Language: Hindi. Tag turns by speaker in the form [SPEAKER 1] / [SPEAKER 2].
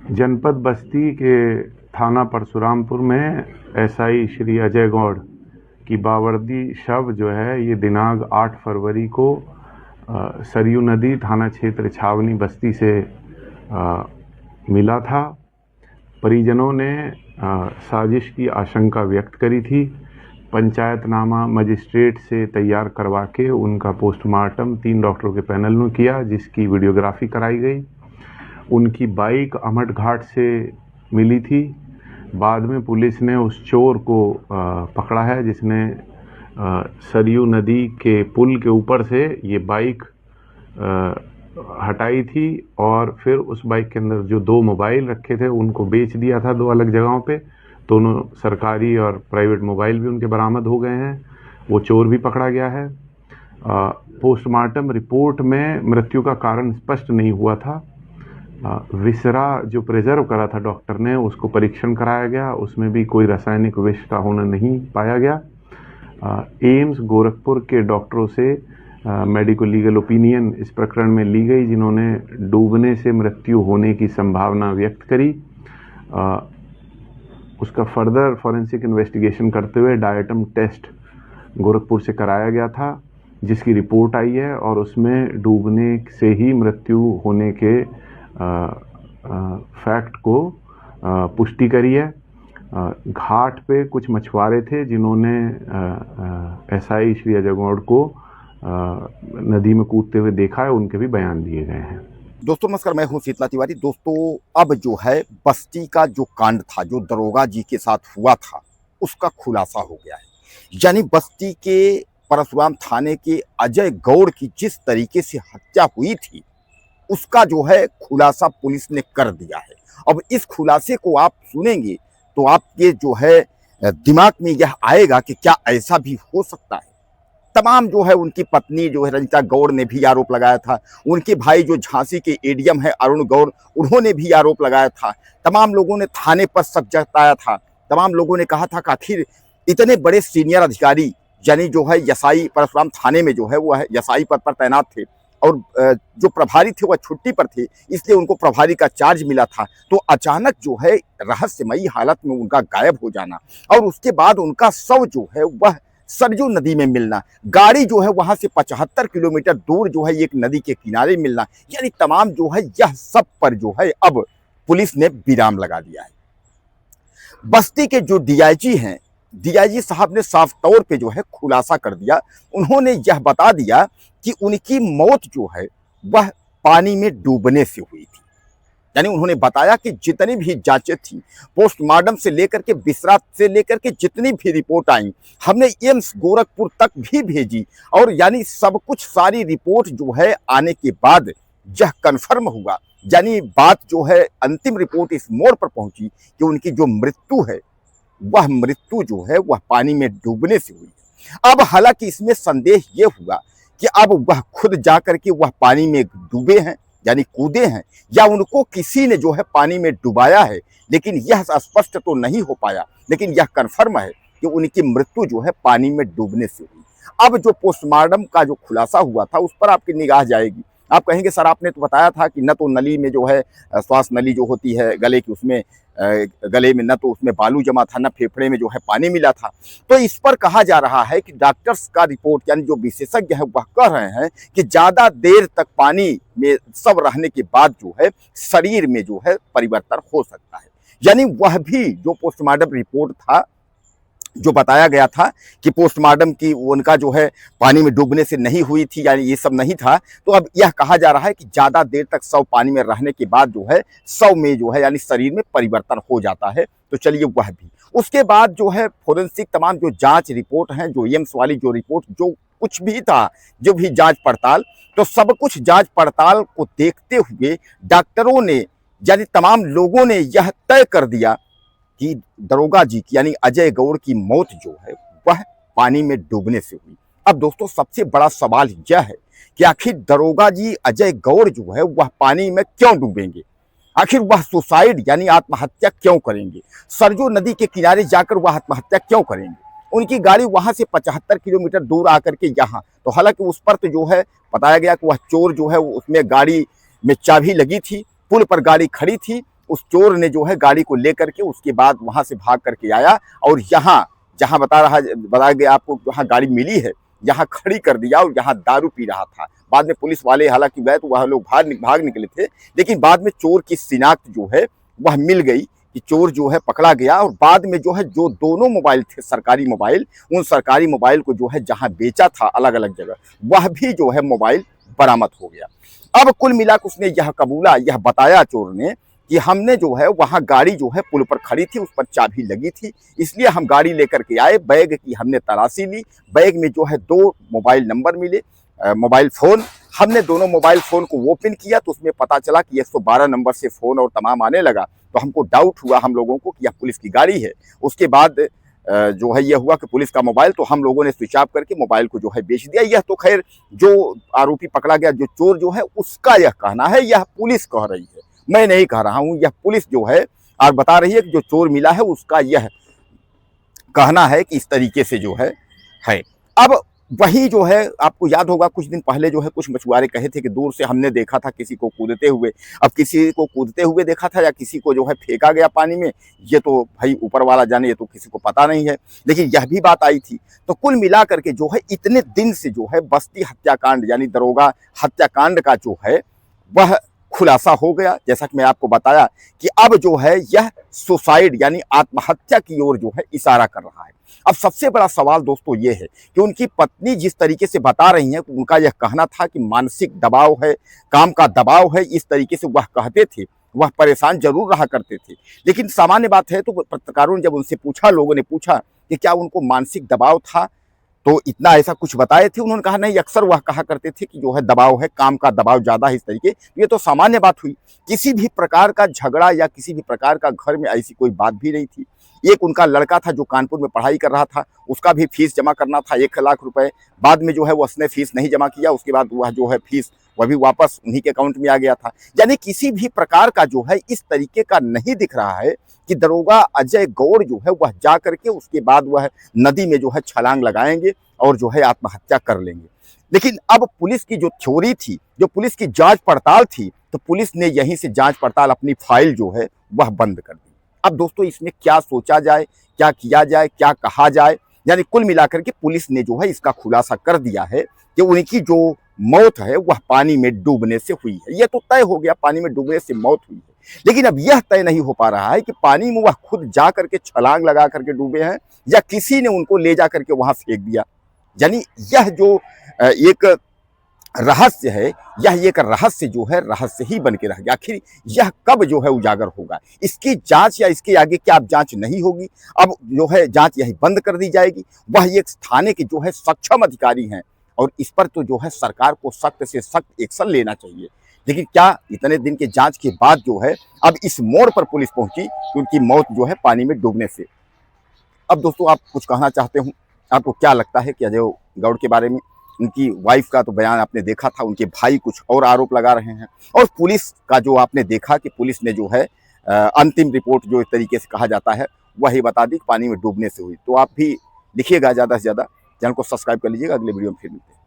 [SPEAKER 1] जनपद बस्ती के थाना परशुरामपुर में एसआई श्री अजय गौड़ की बावर्दी शव जो है ये दिनांक 8 फरवरी को सरयू नदी थाना क्षेत्र छावनी बस्ती से मिला था। परिजनों ने साजिश की आशंका व्यक्त करी थी। पंचायतनामा मजिस्ट्रेट से तैयार करवा के उनका पोस्टमार्टम 3 डॉक्टरों के पैनल ने किया, जिसकी वीडियोग्राफी कराई गई। उनकी बाइक अमट घाट से मिली थी। बाद में पुलिस ने उस चोर को पकड़ा है, जिसने सरयू नदी के पुल के ऊपर से ये बाइक हटाई थी और फिर उस बाइक के अंदर जो 2 मोबाइल रखे थे उनको बेच दिया था 2 अलग जगहों पे। दोनों सरकारी और प्राइवेट मोबाइल भी उनके बरामद हो गए हैं। वो चोर भी पकड़ा गया है। पोस्टमार्टम रिपोर्ट में मृत्यु का कारण स्पष्ट नहीं हुआ था। विसरा जो प्रिजर्व करा था डॉक्टर ने, उसको परीक्षण कराया गया, उसमें भी कोई रासायनिक विष का होना नहीं पाया गया। एम्स गोरखपुर के डॉक्टरों से मेडिको लीगल ओपिनियन इस प्रकरण में ली गई, जिन्होंने डूबने से मृत्यु होने की संभावना व्यक्त करी। उसका फर्दर फॉरेंसिक इन्वेस्टिगेशन करते हुए डायटम टेस्ट गोरखपुर से कराया गया था, जिसकी रिपोर्ट आई है और उसमें डूबने से ही मृत्यु होने के फैक्ट को पुष्टि करी है। घाट पे कुछ मछुआरे थे जिन्होंने एसआई श्री अजय गौड़ को नदी में कूदते हुए देखा है, उनके भी बयान दिए गए हैं।
[SPEAKER 2] दोस्तों नमस्कार, मैं हूं शीतला तिवारी। दोस्तों अब जो है बस्ती का जो कांड था, जो दरोगा जी के साथ हुआ था, उसका खुलासा हो गया है। यानी बस्ती के परशुराम थाने के अजय गौड़ की जिस तरीके से हत्या हुई थी, उसका जो है खुलासा पुलिस ने कर दिया है। अब इस खुलासे को आप सुनेंगे तो आपके जो है दिमाग में यह आएगा कि क्या ऐसा भी हो सकता है। तमाम जो है उनकी पत्नी जो है रंजिता गौड़ ने भी आरोप लगाया था। उनके भाई जो झांसी के एडीएम है अरुण गौड़, उन्होंने भी आरोप लगाया था। तमाम लोगों ने थाने पर शक जताया था। तमाम लोगों ने कहा था कि आखिर इतने बड़े सीनियर अधिकारी यानी जो है एसआई परशुराम थाने में जो है वो है एसआई पद पर तैनात थे और जो प्रभारी थे वह छुट्टी पर थे, इसलिए उनको प्रभारी का चार्ज मिला था। तो अचानक जो है रहस्यमयी हालत में उनका गायब हो जाना और उसके बाद उनका शव जो है वह सरयू नदी में मिलना, गाड़ी जो है वहां से 75 किलोमीटर दूर जो है एक नदी के किनारे मिलना, यानी तमाम जो है यह सब पर जो है अब पुलिस ने विराम लगा दिया है। बस्ती के जो डीआईजी हैं, डीआईजी साहब ने साफ तौर पे जो है खुलासा कर दिया। उन्होंने यह बता दिया कि उनकी मौत जो है वह पानी में डूबने से हुई थी। यानी उन्होंने बताया कि जितनी भी जांचें थी, पोस्टमार्टम से लेकर के विसरा से लेकर के जितनी भी रिपोर्ट आई, हमने एम्स गोरखपुर तक भी भेजी और यानी सब कुछ सारी रिपोर्ट जो है आने के बाद यह कन्फर्म हुआ। यानी बात जो है अंतिम रिपोर्ट इस मोड़ पर पहुंची कि उनकी जो मृत्यु है वह मृत्यु जो है वह पानी में डूबने से हुई है। अब हालांकि इसमें संदेह यह हुआ कि अब वह खुद जाकर के वह पानी में डूबे हैं यानी कूदे हैं या उनको किसी ने जो है पानी में डुबाया है, लेकिन यह स्पष्ट तो नहीं हो पाया। लेकिन यह कन्फर्म है कि उनकी मृत्यु जो है पानी में डूबने से हुई। अब जो पोस्टमार्टम का जो खुलासा हुआ था उस पर आपकी निगाह जाएगी। आप कहेंगे सर आपने तो बताया था कि न तो नली में जो है श्वास नली जो होती है गले की, उसमें गले में न तो उसमें बालू जमा था, न फेफड़े में जो है पानी मिला था। तो इस पर कहा जा रहा है कि डॉक्टर्स का रिपोर्ट यानी जो विशेषज्ञ है वह कह रहे हैं कि ज्यादा देर तक पानी में सब रहने के बाद जो है शरीर में जो है परिवर्तन हो सकता है। यानी वह भी जो पोस्टमार्टम रिपोर्ट था, जो बताया गया था कि पोस्टमार्टम की उनका जो है पानी में डूबने से नहीं हुई थी, यानी ये सब नहीं था। तो अब यह कहा जा रहा है कि ज्यादा देर तक शव पानी में रहने के बाद जो है शव में जो है यानी शरीर में परिवर्तन हो जाता है। तो चलिए वह भी, उसके बाद जो है फोरेंसिक तमाम जो जांच रिपोर्ट हैं, जो एम्स वाली जो रिपोर्ट जो कुछ भी था, जो भी जांच पड़ताल, तो सब कुछ जांच पड़ताल को देखते हुए डॉक्टरों ने यानी तमाम लोगों ने यह तय कर दिया कि दरोगा जी की यानी अजय गौड़ की मौत जो है वह पानी में डूबने से हुई। अब दोस्तों सबसे बड़ा सवाल यह है कि आखिर दरोगा जी अजय गौड़ जो है वह पानी में क्यों डूबेंगे, आखिर वह सुसाइड यानी आत्महत्या क्यों करेंगे, सरयू नदी के किनारे जाकर वह आत्महत्या क्यों करेंगे। उनकी गाड़ी वहां से 75 किलोमीटर दूर आकर के यहाँ, तो हालांकि उस पर तो जो है बताया गया कि वह चोर जो है उसमें गाड़ी में चाबी लगी थी, पुल पर गाड़ी खड़ी थी, उस चोर ने जो है गाड़ी को लेकर के उसके बाद वहां से भाग करके आया और यहाँ जहां बताया गया आपको, जहां गाड़ी मिली है यहाँ खड़ी कर दिया और यहाँ दारू पी रहा था। बाद में पुलिस वाले हालांकि गए तो वह लोग भाग निकले थे, लेकिन बाद में चोर की शिनाख्त जो है वह मिल गई कि चोर जो है पकड़ा गया। और बाद में जो है जो दोनों मोबाइल थे सरकारी मोबाइल, उन सरकारी मोबाइल को जो है जहां बेचा था अलग अलग जगह, वह भी जो है मोबाइल बरामद हो गया। अब कुल मिलाकर उसने यह कबूला, यह बताया चोर ने कि हमने जो है वहां गाड़ी जो है पुल पर खड़ी थी, उस पर चाबी लगी थी, इसलिए हम गाड़ी लेकर के आए। बैग की हमने तलाशी ली, बैग में जो है 2 मोबाइल नंबर मिले, मोबाइल फ़ोन। हमने दोनों मोबाइल फ़ोन को ओपन किया तो उसमें पता चला कि 112 नंबर से फ़ोन और तमाम आने लगा। तो हमको डाउट हुआ हम लोगों को कि यह पुलिस की गाड़ी है। उसके बाद जो है यह हुआ कि पुलिस का मोबाइल, तो हम लोगों ने स्विच ऑफ करके मोबाइल को जो है बेच दिया। यह तो खैर जो आरोपी पकड़ा गया, जो चोर जो है उसका यह कहना है, यह पुलिस कह रही है, मैं नहीं कह रहा हूँ। यह पुलिस जो है और बता रही है कि जो चोर मिला है उसका यह कहना है कि इस तरीके से जो है। अब वही जो है आपको याद होगा कुछ दिन पहले जो है कुछ मछुआरे कहे थे कि दूर से हमने देखा था किसी को कूदते हुए। अब किसी को कूदते हुए देखा था या किसी को जो है फेंका गया पानी में, ये तो भाई ऊपर वाला जाने, ये तो किसी को पता नहीं है, लेकिन यह भी बात आई थी। तो कुल मिला करके जो है इतने दिन से जो है बस्ती हत्याकांड यानी दरोगा हत्याकांड का जो है वह खुलासा हो गया। जैसा कि मैं आपको बताया कि अब जो है यह सुसाइड यानी आत्महत्या की ओर जो है इशारा कर रहा है। अब सबसे बड़ा सवाल दोस्तों ये है कि उनकी पत्नी जिस तरीके से बता रही हैं, उनका यह कहना था कि मानसिक दबाव है, काम का दबाव है, इस तरीके से वह कहते थे, वह परेशान जरूर रहा करते थे। लेकिन सामान्य बात है, तो पत्रकारों ने जब उनसे पूछा, लोगों ने पूछा कि क्या उनको मानसिक दबाव था, तो इतना ऐसा कुछ बताए थे। उन्होंने कहा नहीं, अक्सर वह कहा करते थे कि जो है दबाव है, काम का दबाव ज़्यादा है, इस तरीके। ये तो सामान्य बात हुई, किसी भी प्रकार का झगड़ा या किसी भी प्रकार का घर में ऐसी कोई बात भी नहीं थी। एक उनका लड़का था जो कानपुर में पढ़ाई कर रहा था, उसका भी फीस जमा करना था 1 लाख रुपए। बाद में जो है उसने फीस नहीं जमा किया, उसके बाद वह जो है फीस वह भी वापस उन्हीं के अकाउंट में आ गया था। यानी किसी भी प्रकार का जो है इस तरीके का नहीं दिख रहा है कि दरोगा अजय गौड़ जो है वह जा करके उसके बाद वह नदी में जो है छलांग लगाएंगे और जो है आत्महत्या कर लेंगे। लेकिन अब पुलिस की जो थ्योरी थी, जो पुलिस की जांच पड़ताल थी, तो पुलिस ने यहीं से जांच पड़ताल अपनी फाइल जो है वह बंद कर दी। अब दोस्तों इसमें क्या सोचा जाए, क्या किया जाए, क्या कहा जाए, यानी कुल मिलाकर के पुलिस ने जो है इसका खुलासा कर दिया है कि उनकी जो मौत है वह पानी में डूबने से हुई है। यह तो तय हो गया, पानी में डूबने से मौत हुई है। लेकिन अब यह तय नहीं हो पा रहा है कि पानी में वह खुद जा करके छलांग लगा करके डूबे हैं या किसी ने उनको ले जा करके वहां फेंक दिया। यानी यह जो एक रहस्य है, यह एक रहस्य जो है रहस्य ही बन के रह गया। आखिर यह कब जो है उजागर होगा, इसकी जांच या इसके आगे क्या अब जांच नहीं होगी, अब जो है जांच यही बंद कर दी जाएगी। वह एक थाने के जो है सक्षम अधिकारी हैं और इस पर तो जो है सरकार को सख्त से सख्त एक्शन लेना चाहिए। लेकिन क्या इतने दिन के जांच के बाद जो है अब इस मोड़ पर पुलिस पहुंची कि उनकी मौत जो है पानी में डूबने से। अब दोस्तों आप कुछ कहना चाहते हो, आपको क्या लगता है कि अजय गौड़ के बारे में? उनकी वाइफ का तो बयान आपने देखा था, उनके भाई कुछ और आरोप लगा रहे हैं, और पुलिस का जो आपने देखा कि पुलिस ने जो है अंतिम रिपोर्ट जो इस तरीके से कहा जाता है वही बता दी पानी में डूबने से हुई। तो आप भी लिखिएगा, ज़्यादा से ज़्यादा चैनल को सब्सक्राइब कर लीजिएगा। अगले वीडियो में फिर मिलते हैं।